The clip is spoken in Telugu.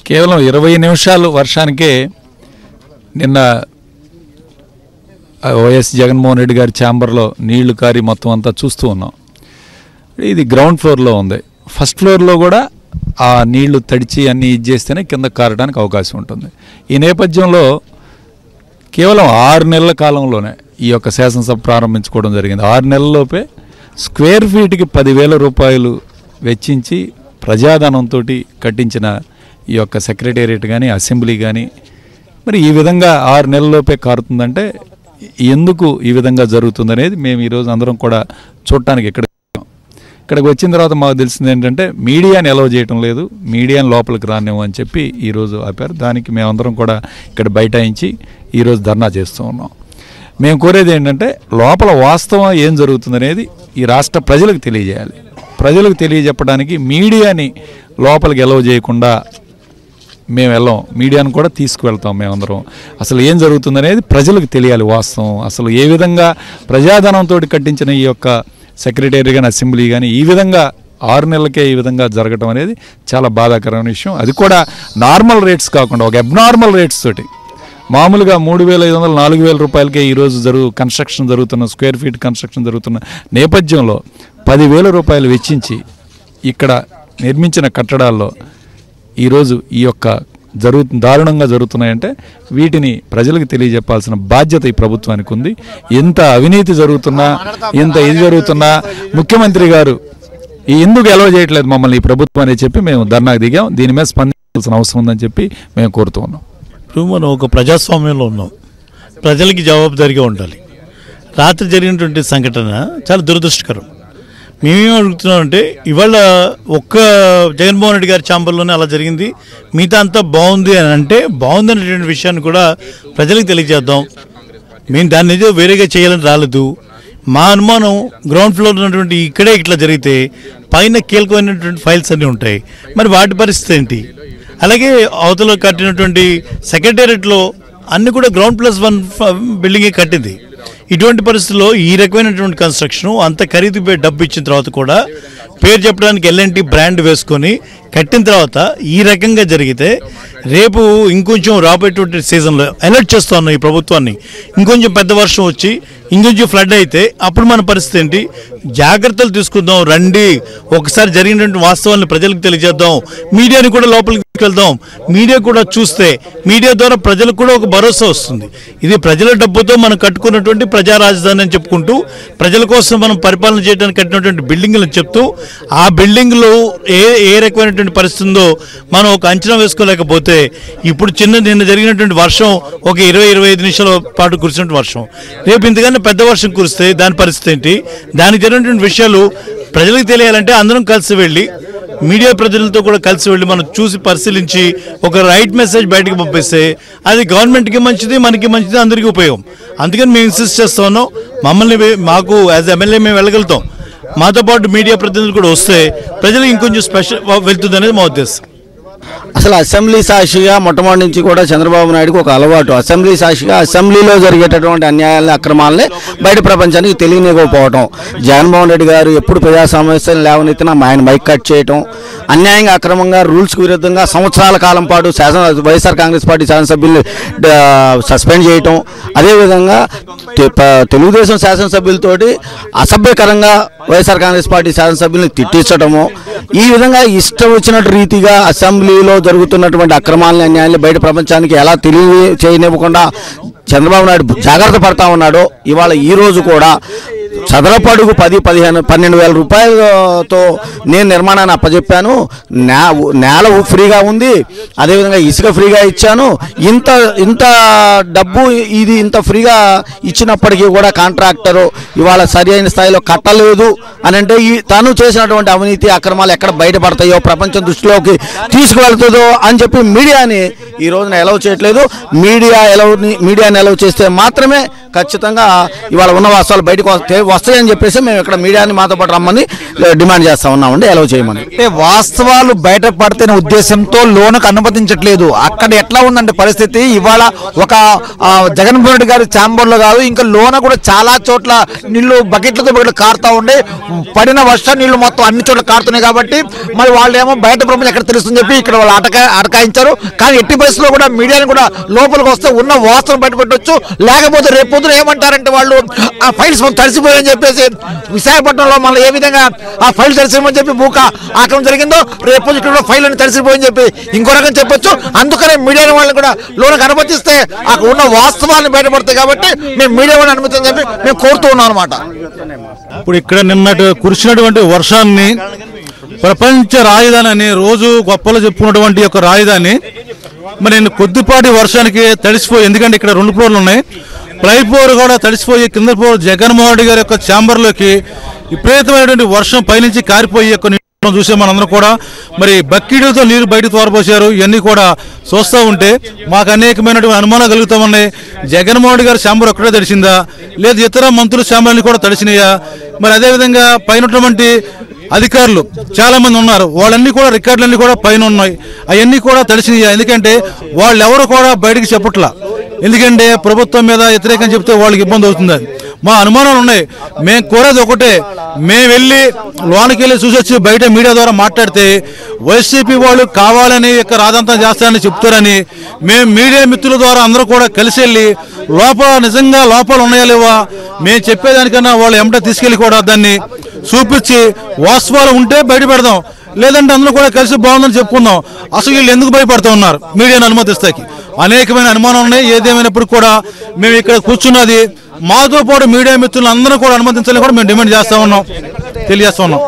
కేవలం 20 నిమిషాలు వర్షానికే నిన్న వైఎస్ జగన్మోహన్ రెడ్డి గారి ఛాంబర్లో నీళ్లు కారి మొత్తం అంతా చూస్తూ ఉన్నాం. ఇది గ్రౌండ్ ఫ్లోర్లో ఉంది. ఫస్ట్ ఫ్లోర్లో కూడా ఆ నీళ్లు తడిచి అన్నీ ఇది చేస్తేనే కింద కారడానికి అవకాశం ఉంటుంది. ఈ నేపథ్యంలో కేవలం 6 నెలల కాలంలోనే ఈ యొక్క శాసనసభ ప్రారంభించుకోవడం జరిగింది. 6 నెలల్లోపే స్క్వేర్ ఫీట్కి 10,000 రూపాయలు వెచ్చించి ప్రజాధనంతో కట్టించిన ఈ యొక్క సెక్రటేరియట్ కానీ అసెంబ్లీ కానీ మరి ఈ విధంగా 6 నెలల్లోపే కారుతుందంటే ఎందుకు ఈ విధంగా జరుగుతుందనేది మేము ఈరోజు అందరం కూడా చూడటానికి ఇక్కడికి వచ్చిన తర్వాత మాకు తెలిసింది ఏంటంటే మీడియాని అలౌ చేయటం లేదు, మీడియాని లోపలికి రానివ్వం అని చెప్పి ఈరోజు ఆపారు. దానికి మేమందరం కూడా ఇక్కడ బైఠాయించి ఈరోజు ధర్నా చేస్తూ ఉన్నాం. మేము కోరేది ఏంటంటే లోపల వాస్తవం ఏం జరుగుతుందనేది ఈ రాష్ట్ర ప్రజలకు తెలియజేయాలి. ప్రజలకు తెలియజెప్పడానికి మీడియాని లోపలికి అలౌ చేయకుండా మేము వెళ్ళాం, మీడియాను కూడా తీసుకువెళ్తాం. మేమందరం అసలు ఏం జరుగుతుందనేది ప్రజలకు తెలియాలి. వాస్తవం అసలు ఏ విధంగా ప్రజాధనంతో కట్టించిన ఈ యొక్క సెక్రటరీ కానీ అసెంబ్లీ కానీ ఈ విధంగా 6 నెలలకే ఈ విధంగా జరగటం అనేది చాలా బాధాకరమైన విషయం. అది కూడా నార్మల్ రేట్స్ కాకుండా ఒక అబ్నార్మల్ రేట్స్ తోటి మామూలుగా 3,500 4,000 రూపాయలకే ఈరోజు కన్స్ట్రక్షన్ జరుగుతున్న స్క్వేర్ ఫీట్ కన్స్ట్రక్షన్ జరుగుతున్న నేపథ్యంలో 10,000 రూపాయలు వెచ్చించి ఇక్కడ నిర్మించిన కట్టడాల్లో ఈరోజు ఈ యొక్క దారుణంగా జరుగుతున్నాయంటే వీటిని ప్రజలకు తెలియజెప్పాల్సిన బాధ్యత ఈ ప్రభుత్వానికి ఉంది. ఎంత అవినీతి జరుగుతున్నా, ఎంత ఇది జరుగుతున్నా ముఖ్యమంత్రి గారు ఎందుకు అలౌ చేయట్లేదు మమ్మల్ని ఈ ప్రభుత్వం అని చెప్పి మేము ధర్నాకు దిగాం. దీని మీద స్పందించాల్సిన అవసరం ఉందని చెప్పి మేము కోరుతూ ఉన్నాం. ఇప్పుడు మనం ఒక ప్రజాస్వామ్యంలో ఉన్నాం, ప్రజలకి జవాబుదారీగా ఉండాలి. రాత్రి జరిగినటువంటి సంఘటన చాలా దురదృష్టకరం. మేమేం అడుగుతున్నామంటే ఇవాళ ఒక్క జగన్మోహన్ రెడ్డి గారి ఛాంబర్లోనే అలా జరిగింది, మిగతా అంతా బాగుంది అని అంటే బాగుంది అనేటువంటి విషయాన్ని కూడా ప్రజలకు తెలియజేద్దాం. మేము దాన్ని ఏదో వేరేగా చేయాలని రాలేదు. మా అనుమానం గ్రౌండ్ ఫ్లోర్ ఉన్నటువంటి ఇక్కడే ఇట్లా జరిగితే పైన కీలకమైనటువంటి ఫైల్స్ అన్నీ ఉంటాయి, మరి వాటి పరిస్థితి ఏంటి? అలాగే అవతల కట్టినటువంటి సెక్రటేరియట్లో అన్నీ కూడా గ్రౌండ్+1 బిల్డింగే కట్టింది. ఇటువంటి పరిస్థితుల్లో ఈ రకమైనటువంటి కన్స్ట్రక్షన్ అంత ఖరీదు డబ్బు ఇచ్చిన తర్వాత కూడా పేరు చెప్పడానికి L&T బ్రాండ్ వేసుకొని కట్టిన తర్వాత ఈ రకంగా జరిగితే రేపు ఇంకొంచెం రాబోయేటువంటి సీజన్లో అలర్ట్ చేస్తూ ఉన్నాం ఈ ప్రభుత్వాన్ని. ఇంకొంచెం పెద్ద వర్షం వచ్చి ఇంకొంచెం ఫ్లడ్ అయితే అప్పుడు మన పరిస్థితి ఏంటి? జాగ్రత్తలు తీసుకుందాం, రండి ఒకసారి జరిగినటువంటి వాస్తవాన్ని ప్రజలకు తెలియజేద్దాం. మీడియాని కూడా లోపలికి వెళ్దాం. మీడియా కూడా చూస్తే మీడియా ద్వారా ప్రజలకు కూడా ఒక భరోసా వస్తుంది. ఇది ప్రజల డబ్బుతో మనం కట్టుకున్నటువంటి ప్రజా రాజధాని అని చెప్పుకుంటూ ప్రజల కోసం మనం పరిపాలన చేయడానికి కట్టినటువంటి బిల్డింగ్లను చెప్తూ ఆ బిల్డింగ్లో ఏ రకమైనటువంటి పరిస్థితి ఉందో మనం ఒక అంచనా వేసుకోలేకపోతే ఇప్పుడు నిన్న జరిగినటువంటి వర్షం ఒక 20-25 నిమిషాల పాటు కురిసినటువంటి వర్షం, రేపు ఇంతకన్నా పెద్ద వర్షం కురిస్తే దాని పరిస్థితి ఏంటి? దానికి జరిగినటువంటి విషయాలు ప్రజలకు తెలియాలంటే అందరం కలిసి వెళ్ళి మీడియా ప్రజలతో కూడా కలిసి వెళ్ళి మనం చూసి పరిశీలించి ఒక రైట్ మెసేజ్ బయటకు పంపిస్తే అది గవర్నమెంట్కి మంచిది, మనకి మంచిది, అందరికీ ఉపయోగం. అందుకని మేము ఇన్సిస్ట్ చేస్తా ఉన్నాం. మాకు యాజ్ ఎమ్మెల్యే మేము వెళ్ళగలుగుతాం, మాతో పాటు మీడియా ప్రతినిధులు కూడా వస్తే ప్రజలకు ఇంకొంచెం స్పెషల్ వెళ్తుంది అనేది మా ఉద్దేశం. అసలు అసెంబ్లీ సాక్షిగా మొట్టమొదటి నుంచి కూడా చంద్రబాబు నాయుడుకి ఒక అలవాటు, అసెంబ్లీ సాక్షిగా అసెంబ్లీలో జరిగేటటువంటి అన్యాయాలని అక్రమాలని బయట ప్రపంచానికి తెలియనివ్వకపోవటం. జగన్మోహన్ రెడ్డి గారు ఎప్పుడు ప్రజా సమస్యలు లేవనెత్తినా ఆయన మైక్ కట్ చేయటం, అన్యాయంగా అక్రమంగా రూల్స్కి విరుద్ధంగా సంవత్సరాల కాలం పాటు వైఎస్ఆర్ కాంగ్రెస్ పార్టీ శాసనసభ్యుల్ని సస్పెండ్ చేయటం, అదేవిధంగా తెలుగుదేశం శాసనసభ్యులతోటి అసభ్యకరంగా వైఎస్ఆర్ కాంగ్రెస్ పార్టీ శాసనసభ్యుల్ని తిట్టించడము, ఈ విధంగా ఇష్టం వచ్చినట్టు రీతిగా అసెంబ్లీలో జరుగుతున్నటువంటి అక్రమాలని అన్యాయాన్ని బయట ప్రపంచానికి ఎలా చేయనివ్వకుండా చంద్రబాబు నాయుడు జాగ్రత్త పడతా ఉన్నాడో ఇవాళ ఈరోజు కూడా చదరపడుగు 10-12 రూపాయలతో నేను నిర్మాణాన్ని అప్పచెప్పాను, నేల ఫ్రీగా ఉంది, అదేవిధంగా ఇసుక ఫ్రీగా ఇచ్చాను, ఇంత డబ్బు ఇది ఇంత ఫ్రీగా ఇచ్చినప్పటికీ కూడా కాంట్రాక్టరు ఇవాళ సరి అయిన స్థాయిలో కట్టలేదు అని అంటే తను చేసినటువంటి అవినీతి అక్రమాలు ఎక్కడ బయటపడతాయో ప్రపంచం దృష్టిలోకి తీసుకువెళ్తుందో అని చెప్పి మీడియాని ఈ రోజున అలౌ చేయట్లేదు. మీడియాని అలౌ చేస్తే మాత్రమే ఖచ్చితంగా ఇవాళ ఉన్న వాస్తవాలు బయటకు వస్తాయని చెప్పేసి మేము ఇక్కడ మీడియాని మాతో పాటు రమ్మని డిమాండ్ చేస్తా ఉన్నామండి, అలౌ చేయమని. అంటే వాస్తవాలు బయటపడితేనే ఉద్దేశంతో లోనుకు అనుమతించట్లేదు. అక్కడ ఎట్లా ఉందంటే పరిస్థితి, ఇవాళ ఒక జగన్మోహన్ రెడ్డి గారి ఛాంబర్లో కాదు, ఇంకా లోన కూడా చాలా చోట్ల నీళ్లు బకెట్లతో కారుతా ఉండే, పడిన వర్ష నీళ్లు మొత్తం అన్ని చోట్ల కారుతున్నాయి. కాబట్టి మరి వాళ్ళు ఏమో బయట ప్రపంచం ఎక్కడ తెలుస్తుందని చెప్పి ఇక్కడ వాళ్ళు అటకాయించారు. కానీ ఎట్టి పరిస్థితుల్లో కూడా మీడియాని కూడా లోపలికి వస్తే ఉన్న వాస్తవం బయటపెట్టవచ్చు. లేకపోతే రేపు పొద్దున ఏమంటారంటే వాళ్ళు ఆ ఫైల్స్ మనం తడిసిపోయాయని చెప్పేసి, విశాఖపట్నంలో మనం ఏ విధంగా ఆ ఫైల్ తడిసిపోయని చెప్పి ఆక్రమణ జరిగిందో, రేపు ఇక్కడ ఫైల్ అని తడిసిపోయని చెప్పి ఇంకో రకం చెప్పొచ్చు. అందుకనే మీడియా వాళ్ళని కూడా లోనకు అనుమతిస్తే అక్కడ ఉన్న వాస్తవాలను బయటపడతాయి. కాబట్టి మేము మీడియా వాళ్ళని అనుమతిని చెప్పి మేము కోరుతూ ఉన్నాం అనమాట. ఇప్పుడు ఇక్కడ నిన్నటి కురిసినటువంటి వర్షాన్ని ప్రపంచ రాజధాని అని రోజు గొప్పలు చెప్పుకున్నటువంటి యొక్క రాజధాని మరి కొద్దిపాటి వర్షానికి తడిసిపోయి, ఎందుకంటే ఇక్కడ 2 ఫ్లోర్లు ఉన్నాయి, ప్లై ఫ్లోర్ కూడా తడిసిపోయి కింద ఫ్లోర్ జగన్మోహన్ రెడ్డి గారి యొక్క ఛాంబర్లోకి విపరీతమైనటువంటి వర్షం పైనుంచి కారిపోయి యొక్క చూసే మనందరం కూడా మరి బకెట్లతో నీరు బయటకు తోరపోసారు. ఇవన్నీ కూడా చూస్తూ ఉంటే మాకు అనేకమైనటువంటి అనుమానాలు కలుగుతూ ఉన్నాయి. జగన్మోహన్ రెడ్డి గారి ఛాంబర్ ఒక్కటే తడిసిందా, లేదా ఇతర మంత్రుల ఛాంబర్ని కూడా తడిసినాయా? మరి అదేవిధంగా పైనటువంటి అధికారులు చాలా మంది ఉన్నారు, వాళ్ళన్నీ కూడా రికార్డులన్నీ కూడా పైన ఉన్నాయి, అవన్నీ కూడా తడిసినాయా? ఎందుకంటే వాళ్ళు ఎవరు కూడా బయటకు చెప్పట్లా, ఎందుకంటే ప్రభుత్వం మీద వ్యతిరేకం చెప్తే వాళ్ళకి ఇబ్బంది అవుతుంది. మా అనుమానాలు ఉన్నాయి. మేము కోరేది ఒకటే, మేము వెళ్ళి లోనికి వెళ్ళి చూసొచ్చి బయట మీడియా ద్వారా మాట్లాడితే వైసీపీ వాళ్ళు కావాలని యొక్క రాదంతం చేస్తారని చెప్తారని మేము మీడియా మిత్రుల ద్వారా అందరూ కూడా కలిసి వెళ్ళి లోపల నిజంగా లోపాలు ఉన్నాయా లేవా మేము చెప్పేదానికన్నా వాళ్ళు ఎమ్మట తీసుకెళ్ళి కూడా దాన్ని చూపించి వాస్తవాలు ఉంటే బయట పెడదాం, లేదంటే అందరూ కూడా కలిసి బాగుందని చెప్పుకుందాం. అసలు వీళ్ళు ఎందుకు భయపడుతూ ఉన్నారు మీడియాను అనుమతిస్తాకి? అనేకమైన అనుమానం ఉన్నాయి. ఏదేమైనప్పుడు కూడా మేము ఇక్కడ కూర్చున్నది మాతో పాటు మీడియా మిత్రులు అందరూ కూడా అనుమతించాలని కూడా మేము డిమాండ్ చేస్తా ఉన్నాం, తెలియజేస్తా ఉన్నాం.